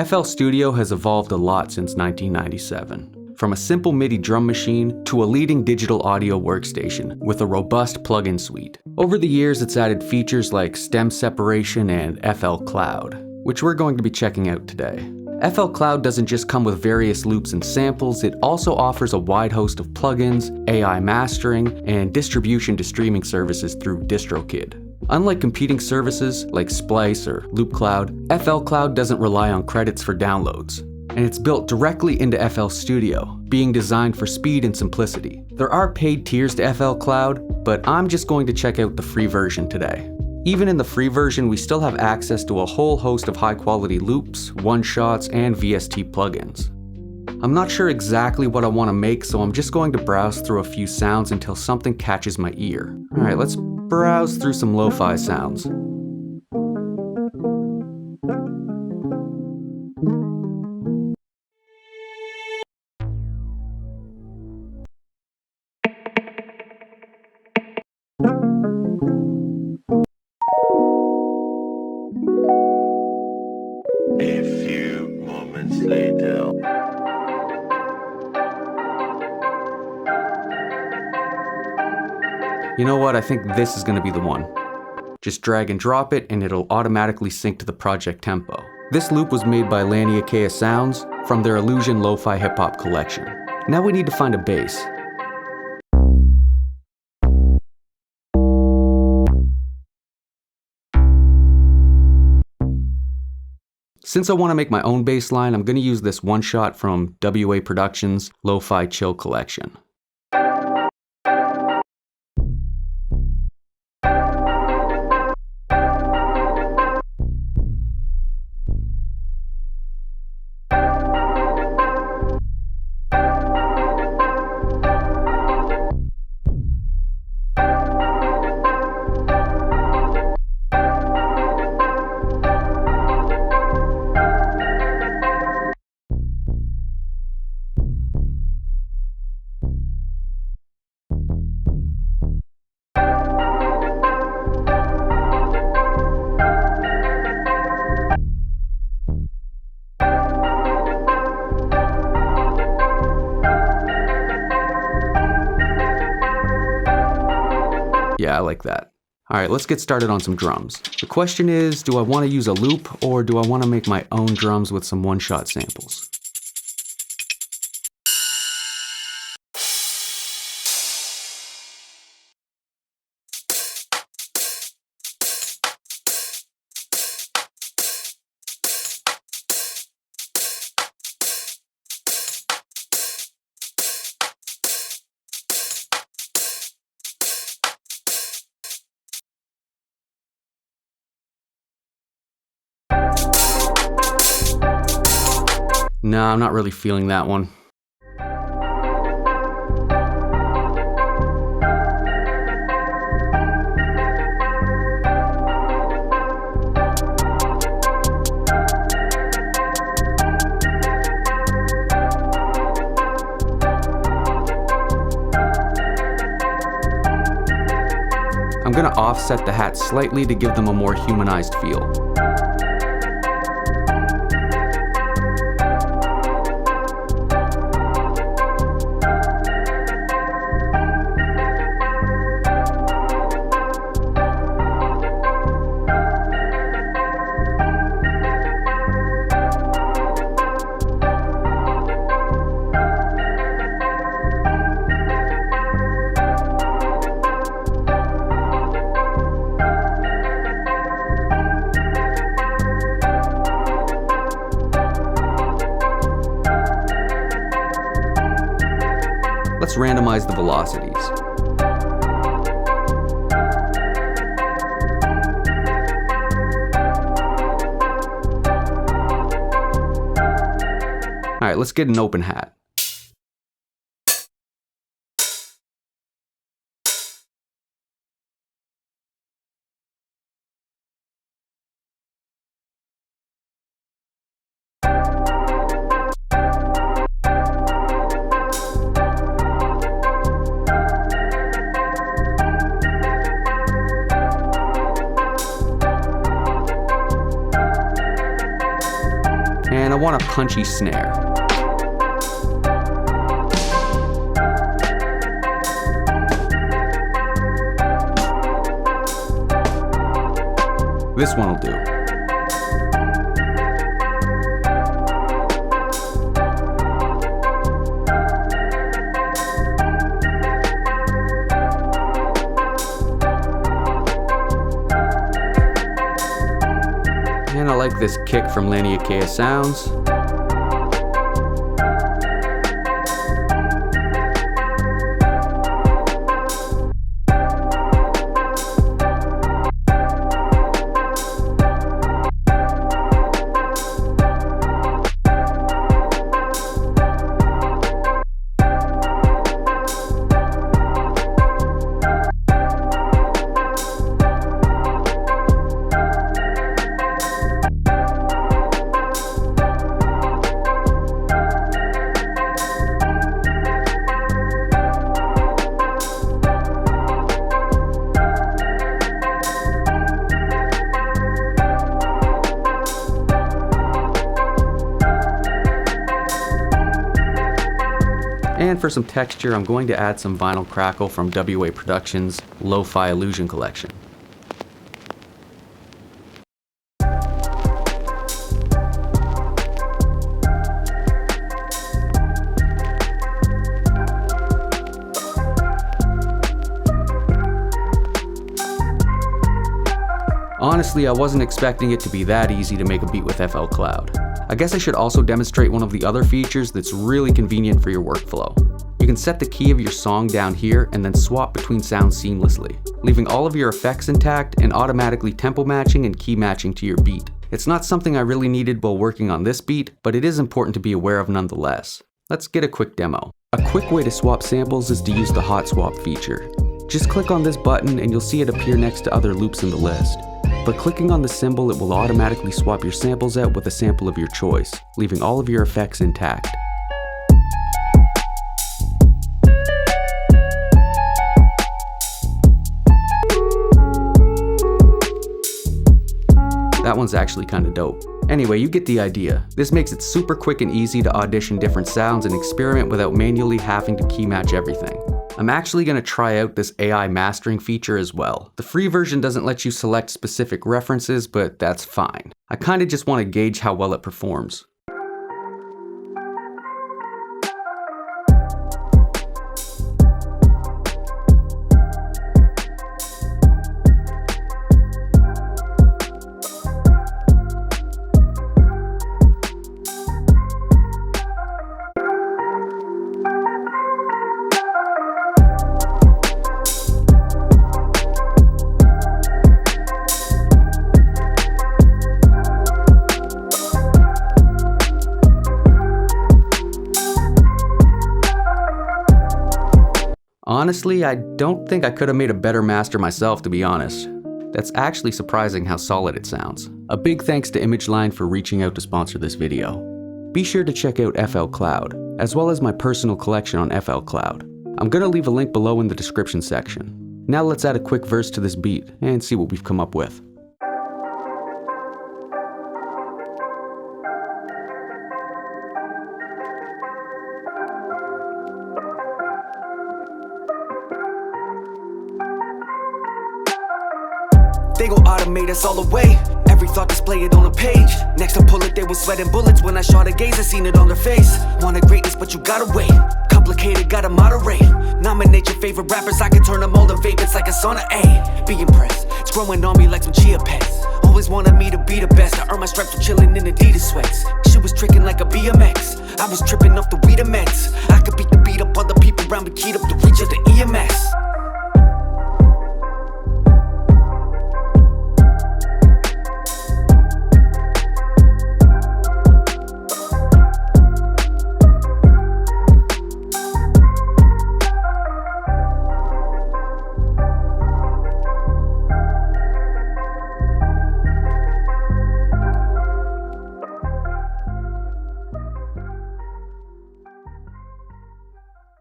FL Studio has evolved a lot since 1997. From a simple MIDI drum machine to a leading digital audio workstation with a robust plugin suite. Over the years, it's added features like stem separation and FL Cloud, which we're going to be checking out today. FL Cloud doesn't just come with various loops and samples, it also offers a wide host of plugins, AI mastering, and distribution to streaming services through DistroKid. Unlike competing services like Splice or LoopCloud, FL Cloud doesn't rely on credits for downloads, and it's built directly into FL Studio, being designed for speed and simplicity. There are paid tiers to FL Cloud, but I'm just going to check out the free version today. Even in the free version, we still have access to a whole host of high-quality loops, one-shots, and VST plugins. I'm not sure exactly what I want to make, so I'm just going to browse through a few sounds until something catches my ear. Alright, let's browse through some lo-fi sounds. A few moments later. You know what, I think this is going to be the one. Just drag and drop it and it'll automatically sync to the project tempo. This loop was made by Laniakea Sounds from their Illusion Lo-Fi Hip Hop collection. Now we need to find a bass. Since I want to make my own bass line, I'm going to use this one shot from WA Productions' Lo-Fi Chill collection. Yeah, I like that. Alright, let's get started on some drums. The question is, do I want to use a loop or do I want to make my own drums with some one-shot samples? No, I'm not really feeling that one. I'm gonna offset the hats slightly to give them a more humanized feel. Let's randomize the velocities. All right, let's get an open hat. And I want a punchy snare. This one will do. And I like this kick from Laniakea Sounds. And for some texture, I'm going to add some vinyl crackle from WA Productions' Lo-Fi Illusion collection. Honestly, I wasn't expecting it to be that easy to make a beat with FL Cloud. I guess I should also demonstrate one of the other features that's really convenient for your workflow. You can set the key of your song down here and then swap between sounds seamlessly, leaving all of your effects intact and automatically tempo matching and key matching to your beat. It's not something I really needed while working on this beat, but it is important to be aware of nonetheless. Let's get a quick demo. A quick way to swap samples is to use the hot swap feature. Just click on this button and you'll see it appear next to other loops in the list. But clicking on the symbol, it will automatically swap your samples out with a sample of your choice, leaving all of your effects intact. That one's actually kinda dope. Anyway, you get the idea. This makes it super quick and easy to audition different sounds and experiment without manually having to key match everything. I'm actually going to try out this AI mastering feature as well. The free version doesn't let you select specific references, but that's fine. I kinda just want to gauge how well it performs. Honestly, I don't think I could have made a better master myself, to be honest. That's actually surprising how solid it sounds. A big thanks to ImageLine for reaching out to sponsor this video. Be sure to check out FL Cloud, as well as my personal collection on FL Cloud. I'm gonna leave a link below in the description section. Now let's add a quick verse to this beat and see what we've come up with. They gon' automate us all away. Every thought display it on a page. Next I pull it, they was sweating bullets. When I shot a gaze, I seen it on their face. Wanted greatness, but you gotta wait. Complicated, gotta moderate. Nominate your favorite rappers, I can turn them all to vape. It's like a sauna, ayy. Be impressed, it's growing on me like some chia pets. Always wanted me to be the best. I earned my stripes for chilling in Adidas sweats. Shit was tricking like a BMX. I was tripping off the Weedamex. I could beat the beat up, other people around me keyed up the reach of the EMS.